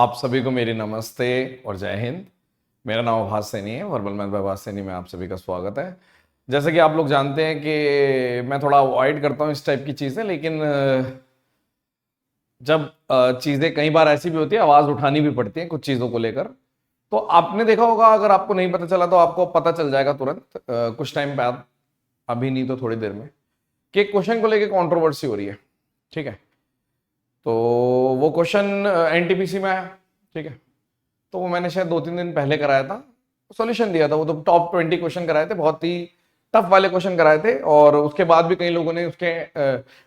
आप सभी को मेरी नमस्ते और जय हिंद। मेरा नाम आभास सैनी है, वर्बल मैथ बाय आभास सैनी में आप सभी का स्वागत है। जैसे कि आप लोग जानते हैं कि मैं थोड़ा अवॉइड करता हूँ इस टाइप की चीज़ें, लेकिन जब चीज़ें कई बार ऐसी भी होती है, आवाज़ उठानी भी पड़ती है कुछ चीज़ों को लेकर। तो आपने देखा होगा, अगर आपको नहीं पता चला तो आपको पता चल जाएगा तुरंत कुछ टाइम बाद, अभी नहीं तो थोड़ी देर में, कि एक क्वेश्चन को लेकर कंट्रोवर्सी हो रही है। ठीक है, तो वो क्वेश्चन एनटीपीसी में आया। ठीक है, तो वो मैंने शायद 2-3 दिन पहले कराया था, सॉल्यूशन दिया था। वो तो टॉप 20 क्वेश्चन कराए थे, बहुत ही टफ वाले क्वेश्चन कराए थे, और उसके बाद भी कई लोगों ने उसके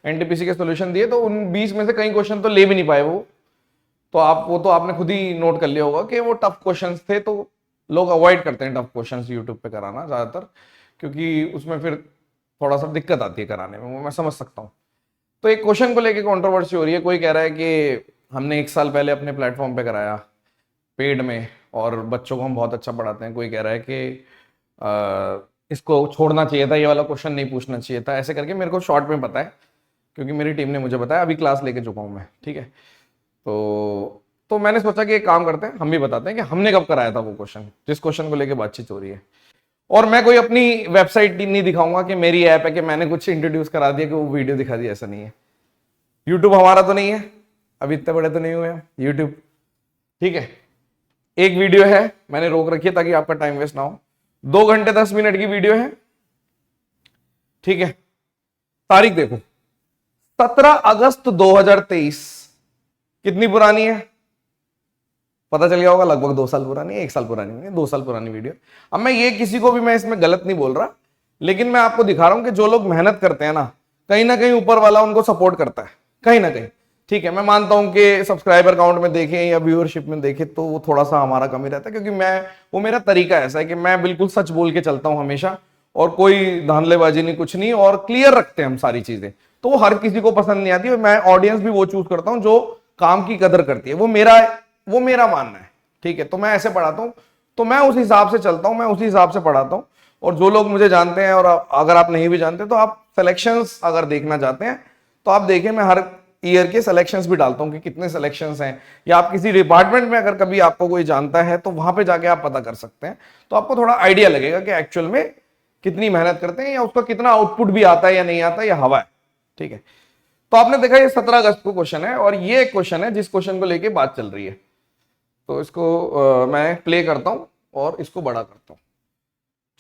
एनटीपीसी के सॉल्यूशन दिए, तो उन 20 में से कई क्वेश्चन तो ले भी नहीं पाए वो। तो आपने खुद ही नोट कर लिया होगा कि वो टफ क्वेश्चंस थे, तो लोग अवॉइड करते हैं टफ क्वेश्चंस यूट्यूब पे कराना ज़्यादातर, क्योंकि उसमें फिर थोड़ा सा दिक्कत आती है कराने में, वो मैं समझ सकता हूँ। तो एक क्वेश्चन को लेके कंट्रोवर्सी हो रही है। कोई कह रहा है कि हमने 1 साल पहले अपने प्लेटफॉर्म पे कराया पेड में, और बच्चों को हम बहुत अच्छा पढ़ाते हैं। कोई कह रहा है कि इसको छोड़ना चाहिए था, ये वाला क्वेश्चन नहीं पूछना चाहिए था, ऐसे करके। मेरे को शॉर्ट में पता है, क्योंकि मेरी टीम ने मुझे बताया, अभी क्लास लेके चुका हूँ मैं। ठीक है, तो मैंने सोचा कि एक काम करते हैं, हम भी बताते हैं कि हमने कब कराया था वो क्वेश्चन, जिस क्वेश्चन को लेके बातचीत हो रही है। और मैं कोई अपनी वेबसाइट नहीं दिखाऊंगा कि मेरी ऐप है, कि मैंने कुछ इंट्रोड्यूस करा दिया कि वो वीडियो दिखा दिया, ऐसा नहीं है। यूट्यूब हमारा तो नहीं है, अभी इतने बड़े तो नहीं हुए हम यूट्यूब। ठीक है, एक वीडियो है, मैंने रोक रखी है ताकि आपका टाइम वेस्ट ना हो। 2 घंटे 10 मिनट की वीडियो है। ठीक है, तारीख देखो, 17 अगस्त 2023। कितनी पुरानी है पता चल गया होगा, लगभग 2 साल पुरानी है। 1 साल पुरानी नहीं, 2 साल पुरानी वीडियो। अब मैं ये किसी को भी मैं इसमें गलत नहीं बोल रहा, लेकिन मैं आपको दिखा रहा हूं कि जो लोग मेहनत करते हैं ना कहीं ऊपर वाला उनको सपोर्ट करता है, कहीं ना कहीं। ठीक है, मैं मानता हूं कि सब्सक्राइबर काउंट में देखें या व्यूअरशिप में देखें तो वो थोड़ा सा हमारा कमी रहता है, क्योंकि वो मेरा तरीका ऐसा है कि मैं बिल्कुल सच बोल के चलता हूं हमेशा, और कोई धांधलेबाजी नहीं, कुछ नहीं, और क्लियर रखते हैं हम सारी चीजें। तो वो हर किसी को पसंद नहीं आती, और मैं ऑडियंस भी वो चूज करता हूं जो काम की कदर करती है। वो मेरा मानना है। ठीक है, तो मैं ऐसे पढ़ाता हूं, तो मैं उस हिसाब से चलता हूं, मैं उसी हिसाब से पढ़ाता हूं। और जो लोग मुझे जानते हैं, और अगर आप नहीं भी जानते तो आप सिलेक्शंस अगर देखना चाहते हैं तो आप देखें, मैं हर ईयर के सिलेक्शंस भी डालता हूं कि कितने सिलेक्शंस हैं, या आप किसी डिपार्टमेंट में अगर कभी आपको कोई जानता है तो वहां पे जाके आप पता कर सकते हैं। तो आपको थोड़ा आइडिया लगेगा कि एक्चुअल में कितनी मेहनत करते हैं, या उसका कितना आउटपुट भी आता है या नहीं आता, या हवा है। ठीक है, तो आपने देखा ये 17 अगस्त को क्वेश्चन है, और ये क्वेश्चन है जिस क्वेश्चन को लेके बात चल रही है। तो इसको मैं प्ले करता हूं और इसको बड़ा करता हूं।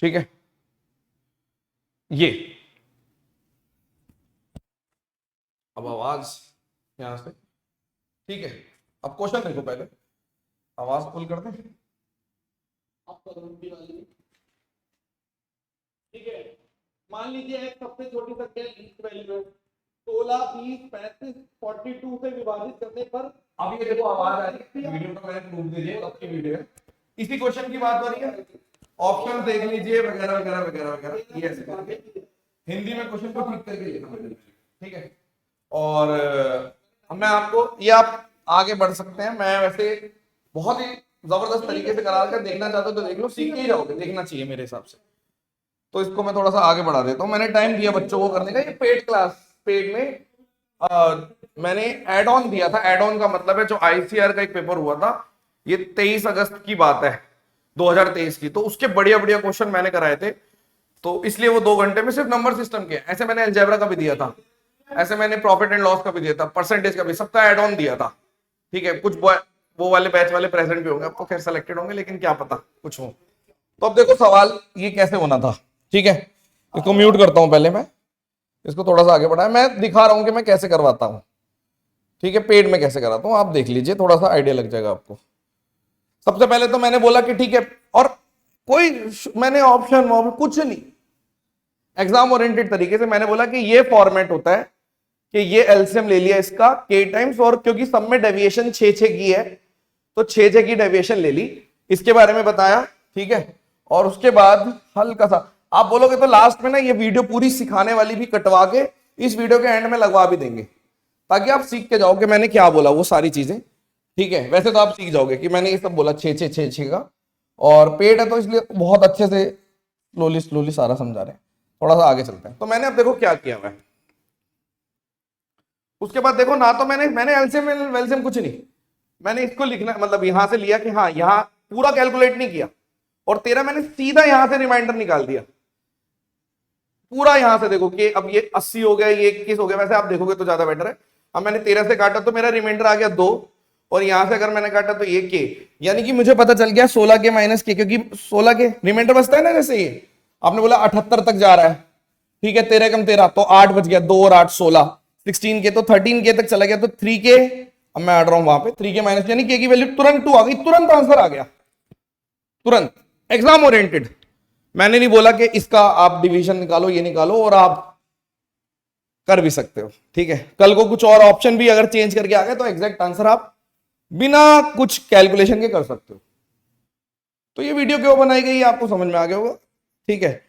ठीक है, ये अब आवाज यहां से। ठीक है, अब क्वेश्चन देखो, पहले आवाज फुल कर दें। ठीक है, मान लीजिए एक सबसे छोटी संख्या लीस्ट वैल्यू है 16, 20, 35, 42 से विभाजित करने पर। अब ये देखो आवाज आ रही है, वीडियो का मैंने प्रूफ दे दिया, आपकी वीडियो है। इसी क्वेश्चन की बात हो रही है, ऑप्शन देख लीजिए, वगैरह वगैरह वगैरह वगैरह। ये ऐसे करके हिंदी में क्वेश्चन को ठीक करके लिखना है। ठीक है, और अब मैं आपको, ये आप आगे बढ़ सकते हैं। मैं वैसे बहुत ही जबरदस्त तरीके से करा कर देखना चाहता हूं तो देख लो, सीख के ही जाओगे, देखना चाहिए मेरे हिसाब से। तो इसको मैं थोड़ा सा आगे बढ़ा देता हूँ। मैंने टाइम दिया बच्चों को करने का, ये पेड क्लास, पेड में मैंने एड ऑन दिया था। एड ऑन का मतलब है जो आईसीआर का एक पेपर हुआ था, ये 23 अगस्त की बात है 2023 की, तो उसके बढ़िया बढ़िया क्वेश्चन मैंने कराए थे। तो इसलिए वो 2 घंटे में सिर्फ नंबर सिस्टम के। ऐसे मैंने अलजेब्रा का भी दिया था, ऐसे मैंने प्रॉफिट एंड लॉस का भी दिया था, परसेंटेज का भी, सबका एड ऑन दिया था। ठीक है, कुछ वो वाले बैच वाले प्रेजेंट भी होंगे, अब तो खैर सेलेक्टेड होंगे, लेकिन क्या पता कुछ हो। तो अब देखो सवाल ये कैसे होना था। ठीक है, इसको म्यूट करता हूं पहले मैं, इसको थोड़ा सा आगे बढ़ाया, मैं दिखा रहा हूं कि मैं कैसे करवाता हूं। ठीक है, पेड में कैसे कराता हूं आप देख लीजिए, थोड़ा सा आइडिया लग जाएगा आपको। सबसे पहले तो मैंने बोला कि ठीक है, और कोई मैंने ऑप्शन कुछ नहीं, एग्जाम ओरिएंटेड तरीके से मैंने बोला कि ये फॉर्मेट होता है कि ये एलसीएम ले लिया इसका k टाइम्स, और क्योंकि सब में डेविएशन 6-6 की है तो 6-6 की डेविएशन ले ली, इसके बारे में बताया। ठीक है, और उसके बाद हल्का सा आप बोलोगे तो लास्ट में ना ये वीडियो पूरी सिखाने वाली भी कटवा के इस वीडियो के एंड में लगवा भी देंगे, ताकि आप सीख के जाओ कि मैंने क्या बोला वो सारी चीजें। ठीक है, वैसे तो आप सीख जाओगे कि मैंने ये सब बोला 6-6-6-6 का, और पेड है तो इसलिए बहुत अच्छे से स्लोली स्लोली सारा समझा रहे हैं। थोड़ा सा आगे चलते हैं। तो मैंने अब देखो क्या किया मैं, उसके बाद देखो ना, तो मैंने एलसीएम वेलसीएम कुछ नहीं, मैंने इसको लिखना मतलब यहां से लिया कि हाँ यहां पूरा कैलकुलेट नहीं किया, और 13 मैंने सीधा यहां से रिमाइंडर निकाल दिया पूरा यहां से। देखो कि अब ये 80 हो गया, ये 21 हो गया, वैसे आप देखोगे तो ज्यादा बेटर है। अब मैंने 13 से काटा तो मेरा रिमाइंडर आ गया 2, और यहां से अगर मैंने काटा तो ये के, यानी कि मुझे पता चल गया 16 के माइनस के, क्योंकि 16 के रिमाइंडर बचता है ना, जैसे ये आपने बोला 78 तक जा रहा है, ठीक है, 13 कम 13 तो 8 बच गया, 2 और 8 16, 16 के तो 13 के तक चला गया तो 3 के, अब मैं आड़ रहा हूं वहां पे 3 के माइनस, यानी के की वैल्यू तुरंत 2 आ गई, तुरंत आंसर आ गया, तुरंत। एग्जाम ओरिएंटेड, मैंने नहीं बोला कि इसका आप डिवीजन निकालो ये निकालो, और आप कर भी सकते हो, ठीक है। कल को कुछ और ऑप्शन भी अगर चेंज करके आ गए तो एग्जैक्ट आंसर आप बिना कुछ कैलकुलेशन के कर सकते हो। तो ये वीडियो क्यों बनाई गई आपको समझ में आ गया होगा, ठीक है।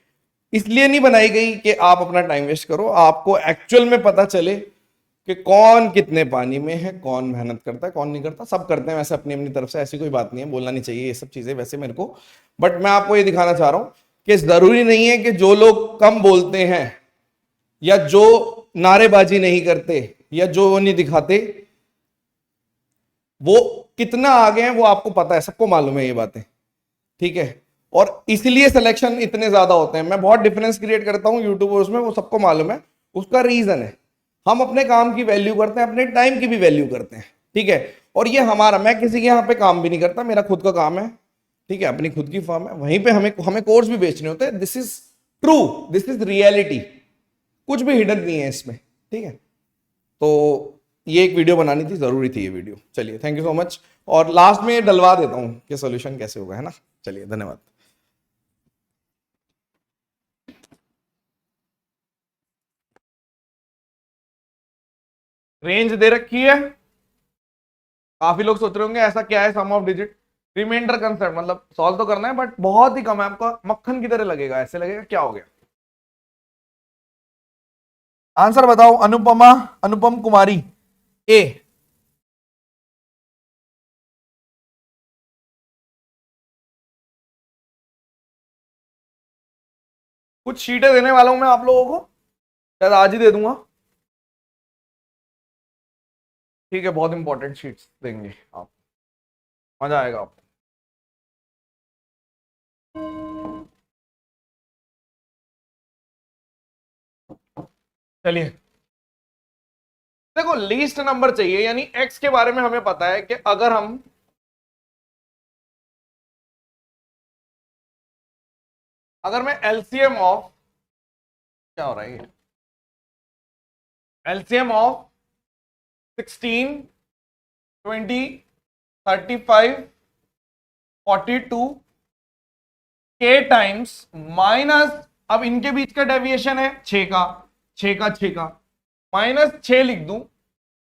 इसलिए नहीं बनाई गई कि आप अपना टाइम वेस्ट करो, आपको एक्चुअल में पता चले कि कौन कितने पानी में है, कौन मेहनत करता है, कौन नहीं करता। सब करते हैं वैसे अपनी अपनी तरफ से, ऐसी कोई बात नहीं है, बोलना नहीं चाहिए ये सब चीजें वैसे मेरे को, बट मैं आपको ये दिखाना चाह रहा हूं कि जरूरी नहीं है कि जो लोग कम बोलते हैं या जो नारेबाजी नहीं करते या जो वो नहीं दिखाते वो कितना आगे हैं, वो आपको पता है, सबको मालूम है ये बातें, ठीक है। और इसलिए सिलेक्शन इतने ज्यादा होते हैं। मैं बहुत डिफरेंस क्रिएट करता हूं यूट्यूब और उसमें, वो सबको मालूम है। उसका रीजन है हम अपने काम की वैल्यू करते हैं, अपने टाइम की भी वैल्यू करते हैं, ठीक है। और ये हमारा, मैं किसी के यहाँ पे काम भी नहीं करता, मेरा खुद का काम है, ठीक है, अपनी खुद की फर्म है, वहीं पे हमें हमें कोर्स भी बेचने होते हैं। This is true, this is reality, कुछ भी हिडन नहीं है इसमें, ठीक है। तो ये एक वीडियो बनानी थी, जरूरी थी ये वीडियो। चलिए, थैंक यू सो मच। और लास्ट में डलवा देता हूं कि सॉल्यूशन कैसे होगा, है ना। चलिए, धन्यवाद। रेंज दे रखी है, काफी लोग सोच रहे होंगे ऐसा क्या है सम ऑफ डिजिट। रिमाइंडर कंसेप्ट मतलब सॉल्व तो करना है, बट बहुत ही कम है, आपका मक्खन की तरह लगेगा, ऐसे लगेगा क्या हो गया। आंसर बताओ। अनुपमा, अनुपम कुमारी, ए। कुछ शीटें देने वाला हूं मैं आप लोगों को, शायद आज ही दे दूंगा, ठीक है। बहुत इंपॉर्टेंट शीट्स देंगे आप, मजा आएगा आपको। चलिए, देखो लीस्ट नंबर चाहिए, यानी एक्स के बारे में हमें पता है कि अगर हम मैं एलसीएम ऑफ, क्या हो रहा है, एलसीएम ऑफ 16, 20, 35, 42 के टाइम्स माइनस, अब इनके बीच का डेविएशन है 6 का, 6 का 6 का, माइनस 6 लिख दूं,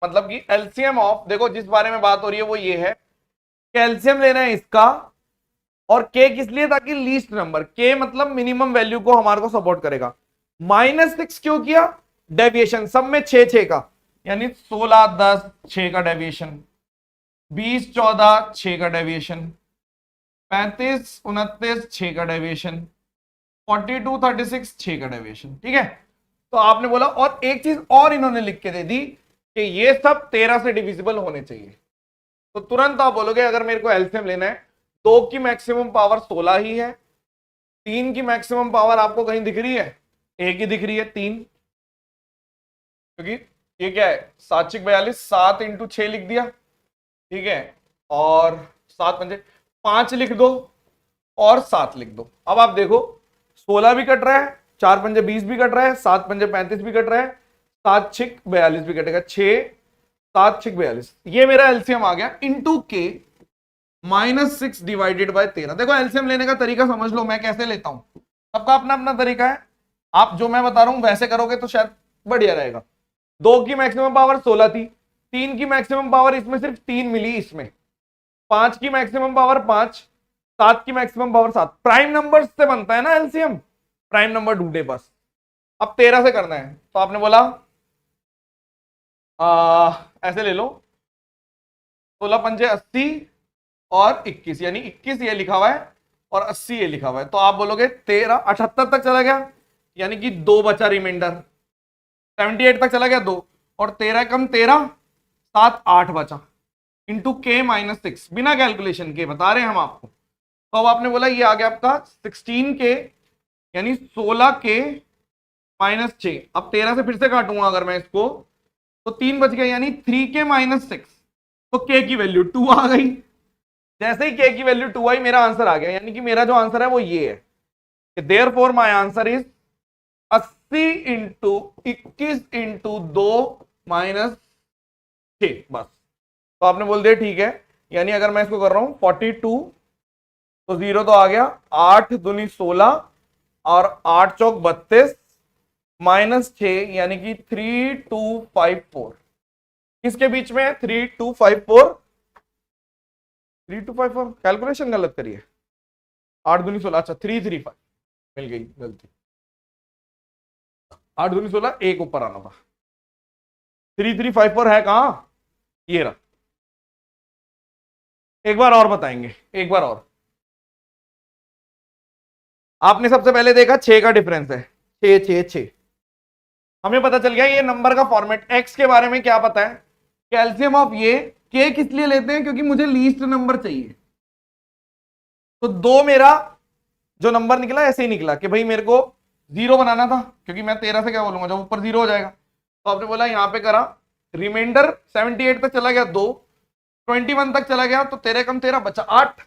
मतलब कि एलसीएम ऑफ, देखो जिस बारे में बात हो रही है वो ये है कि एलसीएम लेना है इसका, और के किस लिए, ताकि लीस्ट नंबर, के मतलब मिनिमम वैल्यू को हमारे को सपोर्ट करेगा। -6 क्यों किया, डेविएशन सब में 6 6 का, यानी 16 10 6 का डेविएशन, 20 14 6 का डेविएशन, 35 29 6 का डेविएशन, 42 36 6 का डेविएशन, ठीक है। तो आपने बोला, और एक चीज और इन्होंने लिख के दे दी कि ये सब 13 से डिविजिबल होने चाहिए। तो तुरंत आप बोलोगे अगर मेरे को एलसीएम लेना है, 2 की मैक्सिमम पावर 16 ही है, 3 की मैक्सिमम पावर आपको कहीं दिख रही है, एक ही दिख रही है 3, क्योंकि ये क्या है 7 6 42, 7 × 6 लिख दिया, ठीक है, और 7 पंजे 5 लिख दो और 7 लिख दो। अब आप देखो 16 भी कट रहा है, 4 पंजे 20 भी कट रहा है, 7 पंजे 35 भी कट रहा है, 7 6 42 भी कटेगा, 6 7 6 42, ये मेरा एलसीएम आ गया इंटू के -6 डिवाइडेड बाय 13। देखो एलसीएम लेने का तरीका समझ लो, मैं कैसे लेता हूं, सबका अपना अपना तरीका है। आप जो मैं बता रहा हूं वैसे करोगे तो शायद बढ़िया रहेगा। 2 की मैक्सिमम पावर 16 थी, 3 की मैक्सिमम पावर इसमें सिर्फ 3 मिली, इसमें 5 की मैक्सिमम पावर 5, 7 की मैक्सिमम पावर 7, प्राइम नंबर से बनता है ना एलसीएम, प्राइम नंबर ढूंढे बस। अब 13 से करना है, तो आपने बोला ऐसे ले लो, 16 पंजे 80 और 21, यानी 21 ये लिखा हुआ है और 80 ये लिखा हुआ है, तो आप बोलोगे 13 78 तक चला गया, यानी कि 2 बचा रिमाइंडर, 78 तक चला गया 2, और 13 कम 13 7 8 बचा, इंटू के माइनस 6, बिना कैलकुलेशन के बता रहे हैं हम आपको। तो अब आपने बोला ये आ गया आपका 16K यानी 16K माइनस 6। अब 13 से फिर से काटूंगा अगर मैं इसको तो 3 बच गया यानी 3K माइनस 6। तो K की वैल्यू 2 आ गई। जैसे ही K की वैल्यू 2 आई मेरा आंसर आ गया, यानी कि मेरा जो आंसर है वो ये है कि therefore my answer is 80 into 21 into 2 minus 6 बस। तो आपने बोल दिया ठीक है, यानी अगर मैं इसको कर रहा हूं 42 तो 0 तो आ गया, 8 दूनी 16 और 8 चौक 32 माइनस 6 यानी कि 3254। किसके बीच में है? 3254। 3254 कैलकुलेशन गलत करिए, 8 दूनी 16, अच्छा 335 मिल गई गलती। 8 दूनी 16 एक ऊपर आना था, 3354 है कहां? ये रहा। एक बार और बताएंगे, एक बार और। आपने सबसे पहले देखा 6 का डिफरेंस है, 6 6 6। हमें पता चल गया ये नंबर का फॉर्मेट। एक्स के बारे में क्या पता है? कैल्शियम ऑफ ये के किस लिए लेते हैं? क्योंकि मुझे लीस्ट नंबर चाहिए। तो 2 मेरा जो नंबर निकला ऐसे ही निकला कि भाई मेरे को 0 बनाना था, क्योंकि मैं 13 से क्या बोलूंगा जब ऊपर 0 हो जाएगा। तो आपने बोला यहां पे करा, रिमाइंडर 78 तक चला गया 2, 21 तक चला गया तो 13 कम 13 बचा 8।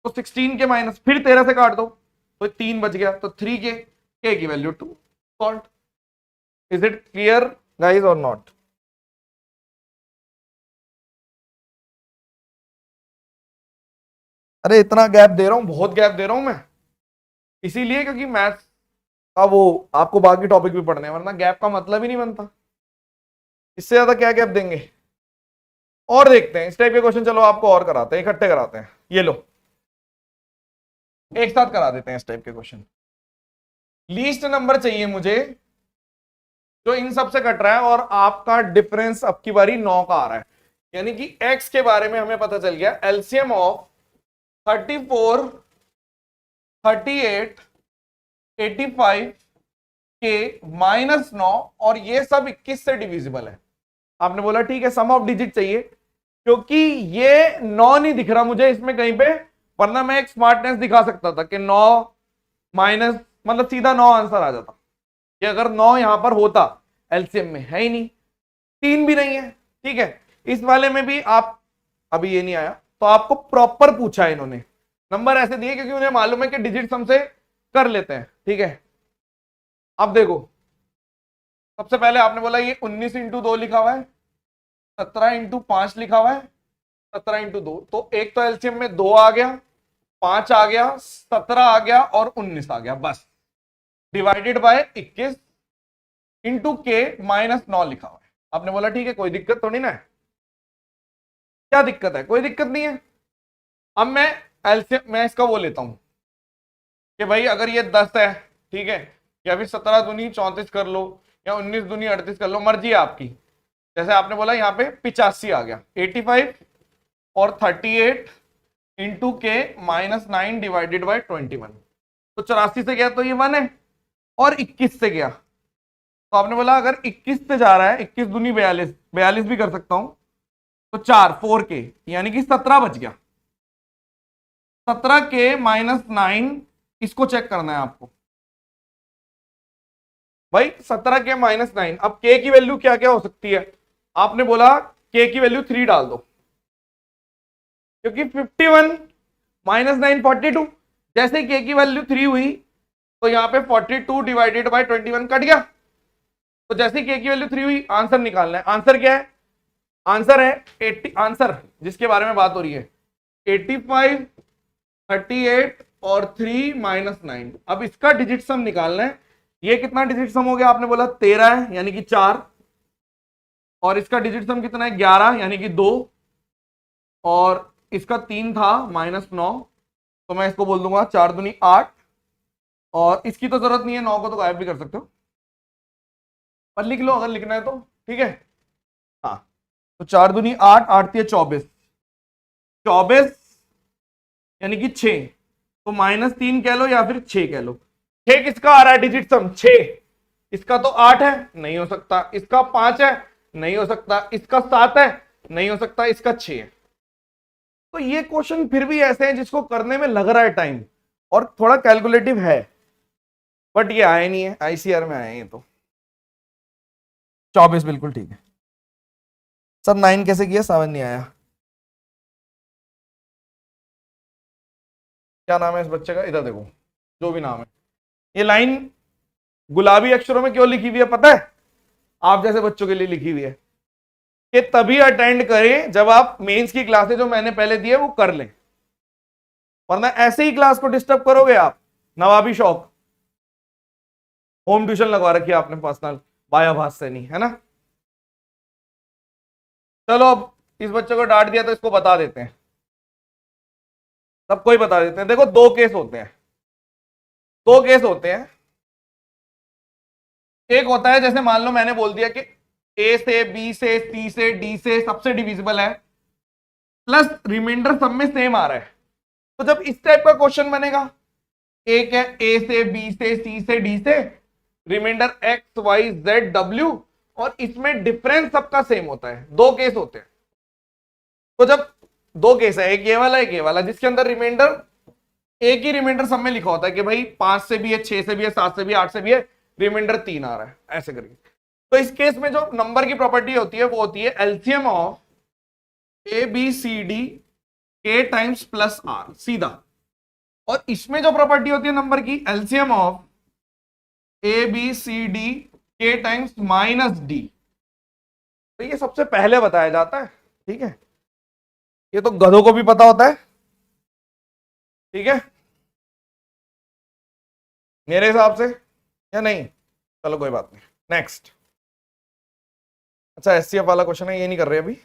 तो 16 के माइनस फिर 13 से काट दो तो 3 बच गया, तो 3K की value 2 solve. Is it clear guys और नॉट? अरे इतना गैप दे रहा हूं, बहुत गैप दे रहा हूं मैं, इसीलिए क्योंकि मैथ्स का वो आपको बाकी टॉपिक भी पढ़ने हैं, वरना गैप का मतलब ही नहीं बनता। इससे ज्यादा क्या गैप देंगे? और देखते हैं इस टाइप के क्वेश्चन। चलो आपको और कराते हैं, इकट्ठे कराते हैं। ये लो एक साथ करा देते हैं इस टाइप के क्वेश्चन। लीस्ट नंबर चाहिए मुझे जो इन सब से कट रहा है, और आपका डिफरेंस अब की बारी 9 का आ रहा है। यानी कि x के बारे में हमें पता चल गया, एलसीएम ऑफ 34 38 85 के माइनस 9, और ये सब 21 से डिविजिबल है। आपने बोला ठीक है सम ऑफ डिजिट चाहिए, क्योंकि ये 9 नहीं दिख रहा मुझे इसमें कहीं पे, वरना मैं एक स्मार्टनेस दिखा सकता था कि 9 माइनस मतलब सीधा 9 आंसर आ जाता। कि अगर 9 यहां पर होता, एलसीएम में है ही नहीं, 3 भी नहीं है, ठीक है। इस वाले में भी आप अभी ये नहीं आया, तो आपको प्रॉपर पूछा है इन्होंने, नंबर ऐसे दिए क्योंकि उन्हें मालूम है कि डिजिट सम से कर लेते हैं, ठीक है। अब देखो सबसे पहले आपने बोला ये 19 इंटू 2 लिखा हुआ है, 17 इंटू 5 लिखा हुआ है, 17 इंटू 2, तो एक तो एलसीएम में 2 आ गया, 5 आ गया, 17 आ गया और 19 आ गया, बस डिवाइडेड बाय 21 इंटू के माइनस 9 लिखा हुआ है। आपने बोला ठीक है कोई दिक्कत तो नहीं ना है? क्या दिक्कत है? कोई दिक्कत नहीं है। अब मैं एलसीएम मैं इसका वो लेता हूं कि भाई अगर ये 10 है, ठीक है, या फिर 17 दूनी 34 कर लो या 19 दूनी 38 कर लो, मर्जी है आपकी। जैसे आपने बोला यहाँ पे 85 आ गया, 85 और 38 इंटू के माइनस 9 डिवाइडेड बाई 21। तो 84 से गया तो ये 1 है, और 21 से गया तो आपने बोला अगर 21 से जा रहा है, 21 दूनी 42, 42 भी कर सकता हूं, तो 4K यानी कि 17 बच गया। 17K माइनस 9 इसको चेक करना है आपको भाई, 17K माइनस 9। अब K की वैल्यू क्या क्या हो सकती है? आपने बोला K की वैल्यू 3 डाल दो, क्योंकि 51 माइनस 9 42। जैसे K की वैल्यू 3 हुई तो यहां पे 42 डिवाइडेड बाय 21 कट गया। तो जैसे K की वैल्यू 3 हुई, आंसर निकालना है। आंसर क्या है? आंसर है 80, आंसर जिसके बारे में बात हो रही है 85 38 और 3 माइनस 9। अब इसका डिजिट सम निकालना है। ये कितना डिजिट सम हो गया? आपने बोला 13 है यानी कि 4, और इसका डिजिट सम कितना है? 11 यानी कि 2, और इसका 3 था माइनस 9, तो मैं इसको बोल दूंगा 4 दूनी 8, और इसकी तो जरूरत नहीं है, 9 को तो गायब भी कर सकते हो, पर लिख लो अगर लिखना है तो, ठीक है। हाँ तो 4 दूनी 8, 8 3 24, 24 यानी कि 6, तो माइनस 3 कह लो या फिर 6 कह लो। 6 किसका आ रहा है डिजिट सम? 6। इसका तो 8 है, नहीं हो सकता। इसका 5 है, नहीं हो सकता। इसका 7 है, नहीं हो सकता, इसका 6 है। तो ये क्वेश्चन फिर भी ऐसे हैं जिसको करने में लग रहा है टाइम और थोड़ा कैलकुलेटिव है, बट ये आए नहीं है, आईसीआर में आए हैं ये तो। 24 बिल्कुल ठीक है सर। 9 कैसे किया, 7 नहीं आया। क्या नाम है इस बच्चे का, इधर देखो, जो भी नाम है। ये लाइन गुलाबी अक्षरों में क्यों लिखी हुई है पता है? आप जैसे बच्चों के लिए लिखी हुई है कि तभी अटेंड करें जब आप मेंस की क्लासेस जो मैंने पहले दी है वो कर लें, वरना ऐसे ही क्लास को डिस्टर्ब करोगे आप। नवाबी शौक, होम ट्यूशन लगवा रखी है आपने पर्सनल, बायाभास से नहीं है ना। चलो अब इस बच्चे को डांट दिया तो इसको बता देते हैं, सबको ही बता देते हैं। देखो दो केस होते हैं, दो केस होते हैं। एक होता है जैसे मान लो मैंने बोल दिया कि ए से बी से सी से डी से सबसे डिविजिबल है, प्लस रिमाइंडर सब में सेम आ रहा है। तो जब इस टाइप का क्वेश्चन बनेगा, एक है ए से बी से सी से डी से, remainder X Y Z W, और इसमें डिफरेंस सबका सेम होता है। दो केस होते हैं। तो जब दो केस है, एक ये वाला एक ये वाला, जिसके अंदर रिमाइंडर एक ही रिमाइंडर सब में लिखा होता है कि भाई 5 से भी है, 6 से भी है, 7 से भी है, 8 से भी है, रिमाइंडर 3 आ रहा है, ऐसे करके। तो इस केस में जो नंबर की प्रॉपर्टी होती है वो होती है LCM of A B C D के टाइम्स प्लस आर, सीधा। और इसमें जो प्रॉपर्टी होती है नंबर की, LCM of A B C D के टाइम्स माइनस डी। तो ये सबसे पहले बताया जाता है, ठीक है। ये तो गधों को भी पता होता है, ठीक है, मेरे हिसाब से, या नहीं? चलो कोई बात नहीं, नेक्स्ट। अच्छा एससीएफ वाला क्वेश्चन है, ये नहीं कर रहे अभी,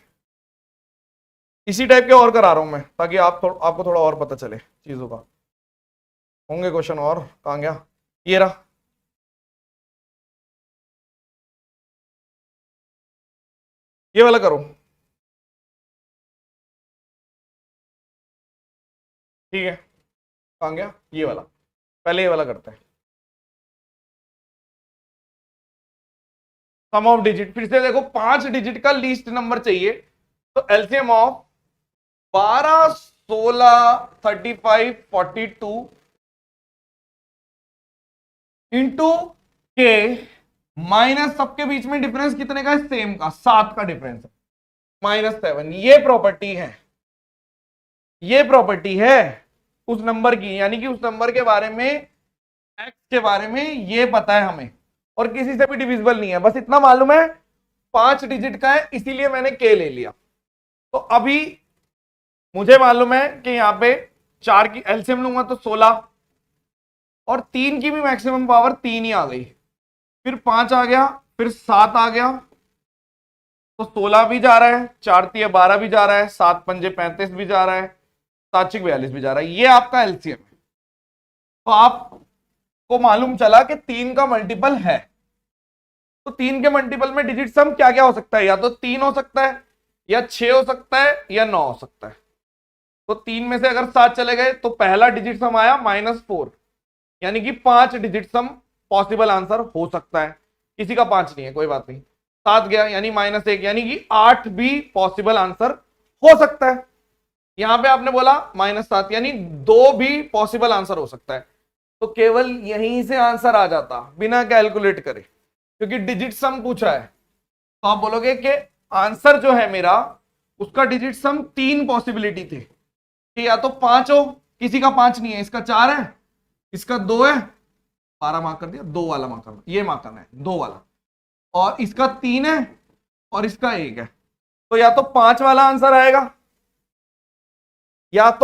इसी टाइप के और करा रहा हूं मैं ताकि आपको थोड़ा और पता चले चीजों का। होंगे क्वेश्चन और, कहां गया ये रहा। ये वाला करो, ठीक है, कहां गया ये वाला। पहले ये वाला करते हैं, सम ऑफ डिजिट। फिर से देखो 5 डिजिट का लीस्ट नंबर चाहिए, तो एलसीएम ऑफ 12, 16, 35, 42 इंटू के माइनस सबके बीच में डिफरेंस कितने का है, सेम का, 7 का डिफरेंस है, -7। ये प्रॉपर्टी है, ये प्रॉपर्टी है उस नंबर की, यानी कि उस नंबर के बारे में, एक्स के बारे में ये पता है हमें, और किसी से भी डिविजिबल नहीं है, बस इतना मालूम है 5 डिजिट का है, इसीलिए मैंने के ले लिया। तो अभी मुझे मालूम है कि यहां पे 4 की एलसीएम लूंगा तो 16, और 3 की भी मैक्सिमम पावर 3 ही आ गई, फिर 5 आ गया, फिर 7 आ गया, तो 16 भी जा रहा है, 4 तिया 12 भी जा रहा है, 7 पंजे 35 भी जा रहा है, 7 छिक 42 भी जा रहा है। ये आपका एलसीएम है। तो आपको मालूम चला कि 3 का मल्टीपल है, तो 3 के मल्टीपल में डिजिट सम क्या क्या हो सकता है, या तो 3 हो सकता है, या 6 हो सकता है, या 9 हो सकता है। तो 3 में से अगर 7 चले गए तो पहला डिजिट सम आया -4, यानी कि 5 डिजिट सम पॉसिबल आंसर हो सकता है। किसी का 5 नहीं है, कोई बात नहीं, 7 गया यानी -1, यानी कि 8 भी पॉसिबल आंसर हो सकता है। यहां पे आपने बोला -7, यानी 2 भी पॉसिबल आंसर हो सकता है। तो केवल यहीं से आंसर आ जाता बिना कैलकुलेट करे, क्योंकि डिजिट सम पूछा है। तो आप बोलोगे कि आंसर जो है मेरा, उसका डिजिट सम 3 पॉसिबिलिटी थे कि या तो 5 हो, किसी का 5 नहीं है, इसका 4 है, इसका 2 है, 12 मार्क कर दिया, 2 वाला मार्क करना, ये मार्क करना है 2 वाला, और इसका 3 है और इसका 1 है। तो या तो 5 वाला आंसर आएगा, या तो